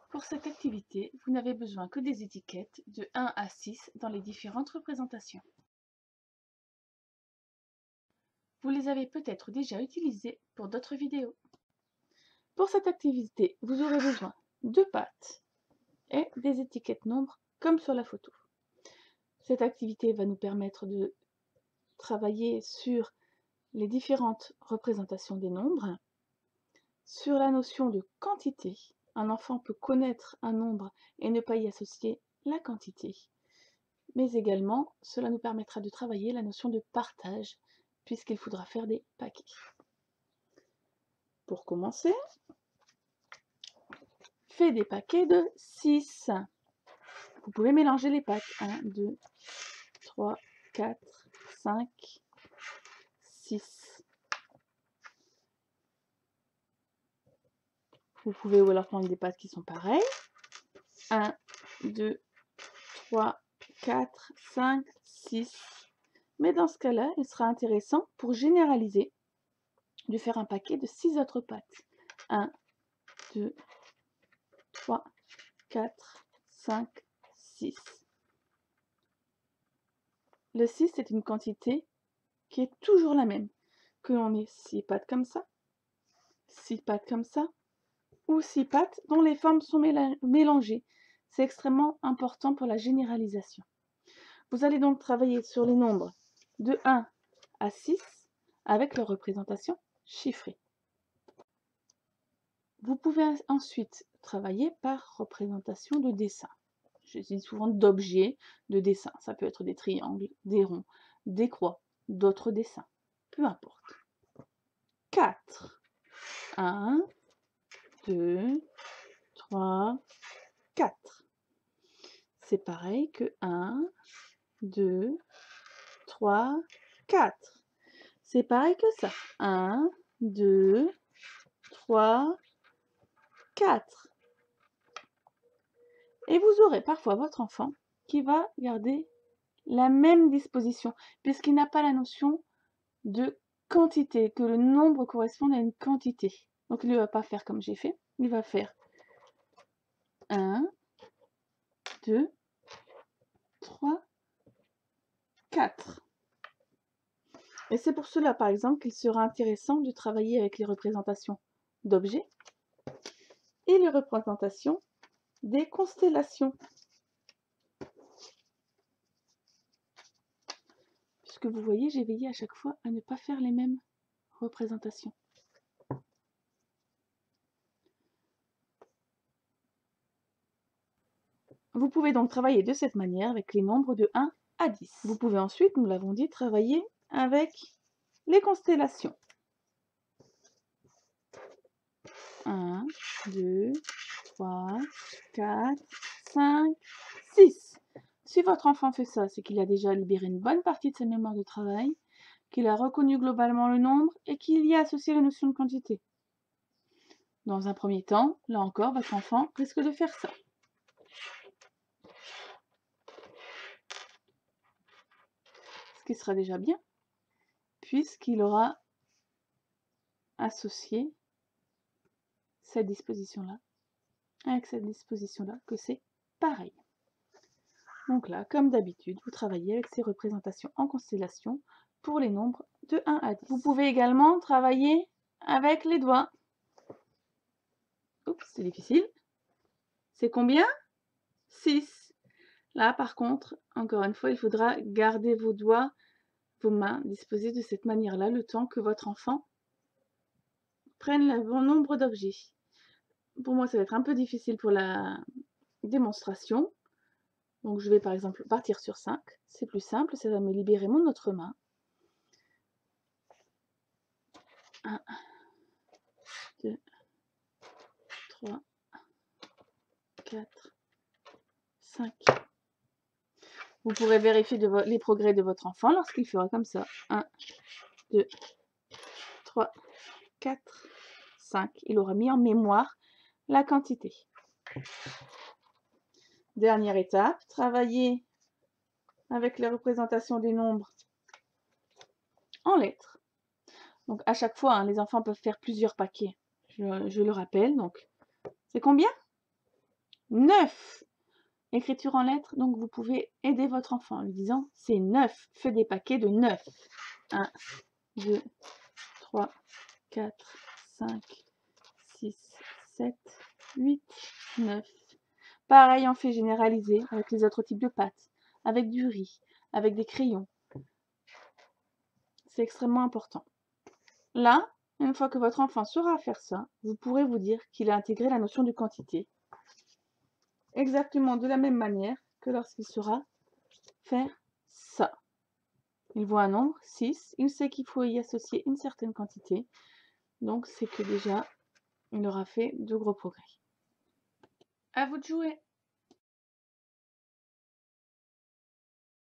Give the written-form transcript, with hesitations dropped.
Pour cette activité, vous n'avez besoin que des étiquettes de 1 à 6 dans les différentes représentations. Vous les avez peut-être déjà utilisées pour d'autres vidéos. Pour cette activité, vous aurez besoin de pattes et des étiquettes nombres comme sur la photo. Cette activité va nous permettre de travailler sur les différentes représentations des nombres, sur la notion de quantité. Un enfant peut connaître un nombre et ne pas y associer la quantité. Mais également, cela nous permettra de travailler la notion de partage, puisqu'il faudra faire des paquets. Pour commencer, faites des paquets de 6. Vous pouvez mélanger les pattes. 1, 2, 3, 4, 5, 6. Vous pouvez ou alors prendre des pattes qui sont pareilles. 1, 2, 3, 4, 5, 6. Mais dans ce cas-là, il sera intéressant, pour généraliser, de faire un paquet de 6 autres pattes. 1, 2, 3, 4, 5, 6. Le 6 est une quantité qui est toujours la même. Que l'on ait 6 pattes comme ça, 6 pattes comme ça, ou 6 pattes dont les formes sont mélangées. C'est extrêmement important pour la généralisation. Vous allez donc travailler sur les nombres de 1 à 6 avec leur représentation chiffrée. Vous pouvez ensuite travailler par représentation de dessin. Je dis souvent d'objets de dessin. Ça peut être des triangles, des ronds, des croix, d'autres dessins. Peu importe. 4. 1, 2, 3, 4. C'est pareil que 1, 2, 3, 4. C'est pareil que ça. 1, 2, 3, 4. Et vous aurez parfois votre enfant qui va garder la même disposition, puisqu'il n'a pas la notion de quantité, que le nombre corresponde à une quantité. Donc il ne va pas faire comme j'ai fait, il va faire 1, 2, 3, 4. Et c'est pour cela, par exemple, qu'il sera intéressant de travailler avec les représentations d'objets et les représentations des constellations. Puisque vous voyez, j'ai veillé à chaque fois à ne pas faire les mêmes représentations. Vous pouvez donc travailler de cette manière avec les nombres de 1 à 10. Vous pouvez ensuite, nous l'avons dit, travailler avec les constellations. 1, 2, 3, 4, 5, 6. Si votre enfant fait ça, c'est qu'il a déjà libéré une bonne partie de sa mémoire de travail, qu'il a reconnu globalement le nombre et qu'il y a associé la notion de quantité. Dans un premier temps, là encore, votre enfant risque de faire ça. Ce qui sera déjà bien, puisqu'il aura associé cette disposition-là avec cette disposition-là, que c'est pareil. Donc là, comme d'habitude, vous travaillez avec ces représentations en constellation pour les nombres de 1 à 10. Vous pouvez également travailler avec les doigts. Oups, c'est difficile. C'est combien? 6. Là, par contre, encore une fois, il faudra garder vos doigts, vos mains disposées de cette manière-là, le temps que votre enfant prenne le bon nombre d'objets. Pour moi, ça va être un peu difficile pour la démonstration. Donc, je vais par exemple partir sur 5. C'est plus simple, ça va me libérer mon autre main. 1, 2, 3, 4, 5. Vous pourrez vérifier les progrès de votre enfant lorsqu'il fera comme ça. 1, 2, 3, 4, 5. Il aura mis en mémoire la quantité. Dernière étape, travailler avec les représentations des nombres en lettres. Donc à chaque fois, les enfants peuvent faire plusieurs paquets. Je le rappelle. Donc, c'est combien? 9. Écriture en lettres, donc vous pouvez aider votre enfant en lui disant c'est 9, fais des paquets de 9. 1, 2, 3, 4, 5, 6, 7, 8, 9. Pareil en fait généralisé avec les autres types de pâtes, avec du riz, avec des crayons. C'est extrêmement important. Là, une fois que votre enfant saura faire ça, vous pourrez vous dire qu'il a intégré la notion de quantité. Exactement de la même manière que lorsqu'il saura faire ça. Il voit un nombre, 6, il sait qu'il faut y associer une certaine quantité. Donc c'est que déjà, il aura fait de gros progrès. À vous de jouer!